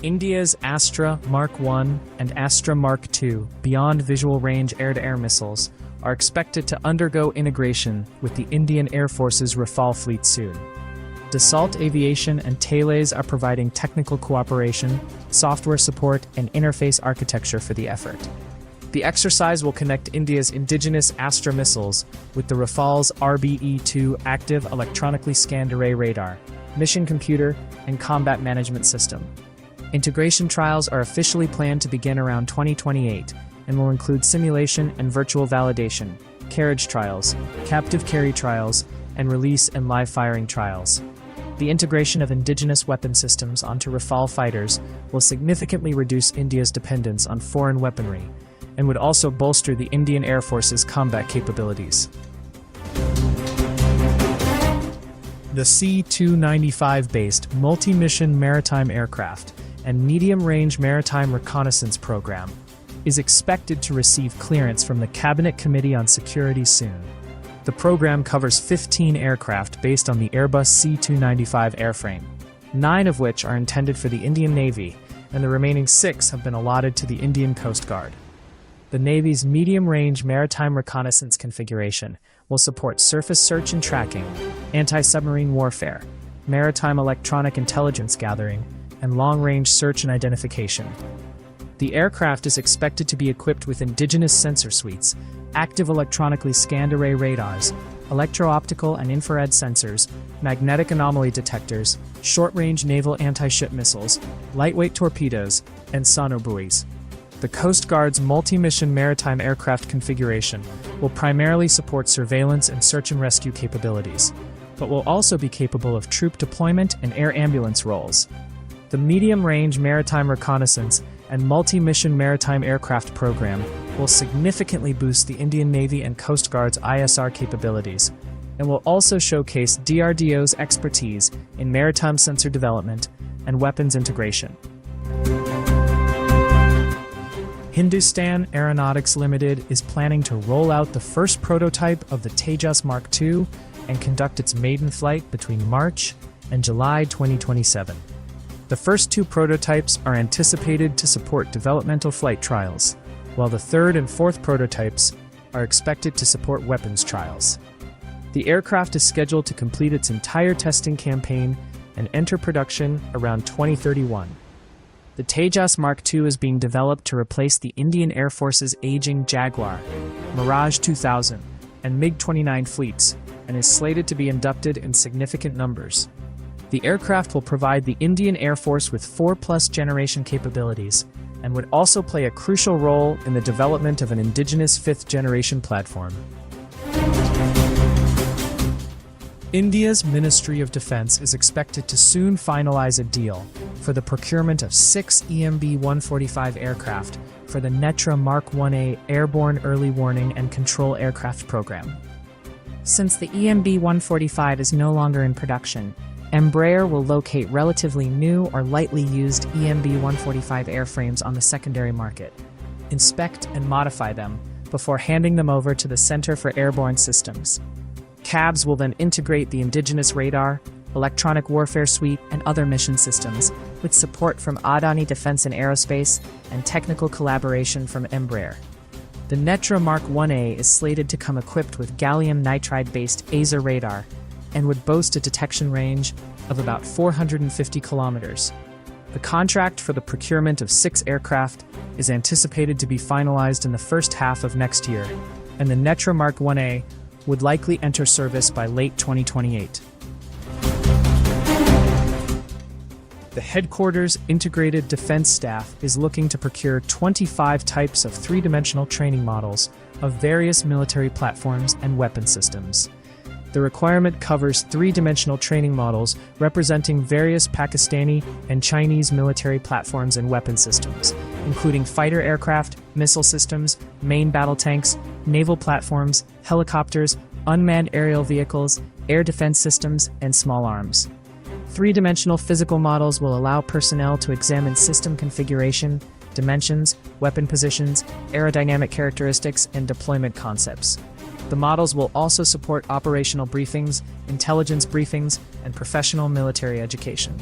India's Astra Mk-1 and Astra Mk-2 beyond visual range air-to-air missiles are expected to undergo integration with the Indian Air Force's Rafale fleet soon. Dassault Aviation and Tejas are providing technical cooperation, software support, and interface architecture for the effort. The exercise will connect India's indigenous Astra missiles with the Rafale's RBE-2 active electronically scanned array radar, mission computer, and combat management system. Integration trials are officially planned to begin around 2028 and will include simulation and virtual validation, carriage trials, captive carry trials, and release and live firing trials. The integration of indigenous weapon systems onto Rafale fighters will significantly reduce India's dependence on foreign weaponry and would also bolster the Indian Air Force's combat capabilities. The C-295-based multi-mission maritime aircraft and medium-range maritime reconnaissance program is expected to receive clearance from the Cabinet Committee on Security soon. The program covers 15 aircraft based on the Airbus C-295 airframe, 9 of which are intended for the Indian Navy, and the remaining 6 have been allotted to the Indian Coast Guard. The Navy's medium-range maritime reconnaissance configuration will support surface search and tracking, anti-submarine warfare, maritime electronic intelligence gathering, and long-range search and identification. The aircraft is expected to be equipped with indigenous sensor suites, active electronically scanned array radars, electro-optical and infrared sensors, magnetic anomaly detectors, short-range naval anti-ship missiles, lightweight torpedoes, and sonar buoys. The Coast Guard's multi-mission maritime aircraft configuration will primarily support surveillance and search and rescue capabilities, but will also be capable of troop deployment and air ambulance roles. The medium-range maritime reconnaissance and multi-mission maritime aircraft program will significantly boost the Indian Navy and Coast Guard's ISR capabilities, and will also showcase DRDO's expertise in maritime sensor development and weapons integration. Hindustan Aeronautics Limited is planning to roll out the first prototype of the Tejas Mk-2 and conduct its maiden flight between March and July 2027. The first 2 prototypes are anticipated to support developmental flight trials, while the 3rd and 4th prototypes are expected to support weapons trials. The aircraft is scheduled to complete its entire testing campaign and enter production around 2031. The Tejas Mk-2 is being developed to replace the Indian Air Force's aging Jaguar, Mirage 2000, and MiG-29 fleets, and is slated to be inducted in significant numbers. The aircraft will provide the Indian Air Force with 4+ generation capabilities, and would also play a crucial role in the development of an indigenous 5th-generation platform. India's Ministry of Defense is expected to soon finalize a deal for the procurement of 6 EMB-145 aircraft for the Netra Mk-1A Airborne Early Warning and Control Aircraft Program. Since the EMB-145 is no longer in production, Embraer will locate relatively new or lightly used EMB-145 airframes on the secondary market, inspect and modify them before handing them over to the Center for Airborne Systems. CABs will then integrate the indigenous radar, electronic warfare suite, and other mission systems, with support from Adani Defense and Aerospace and technical collaboration from Embraer. The Netra Mk-1A is slated to come equipped with gallium nitride-based ASA radar and would boast a detection range of about 450 kilometers. The contract for the procurement of 6 aircraft is anticipated to be finalized in the first half of next year, and the Netra Mk-1A would likely enter service by late 2028. The Headquarters Integrated Defense Staff is looking to procure 25 types of 3-dimensional training models of various military platforms and weapon systems. The requirement covers 3-dimensional training models representing various Pakistani and Chinese military platforms and weapon systems, including fighter aircraft, missile systems, main battle tanks, naval platforms, helicopters, unmanned aerial vehicles, air defense systems, and small arms. 3-dimensional physical models will allow personnel to examine system configuration, dimensions, weapon positions, aerodynamic characteristics, and deployment concepts. The models will also support operational briefings, intelligence briefings, and professional military education.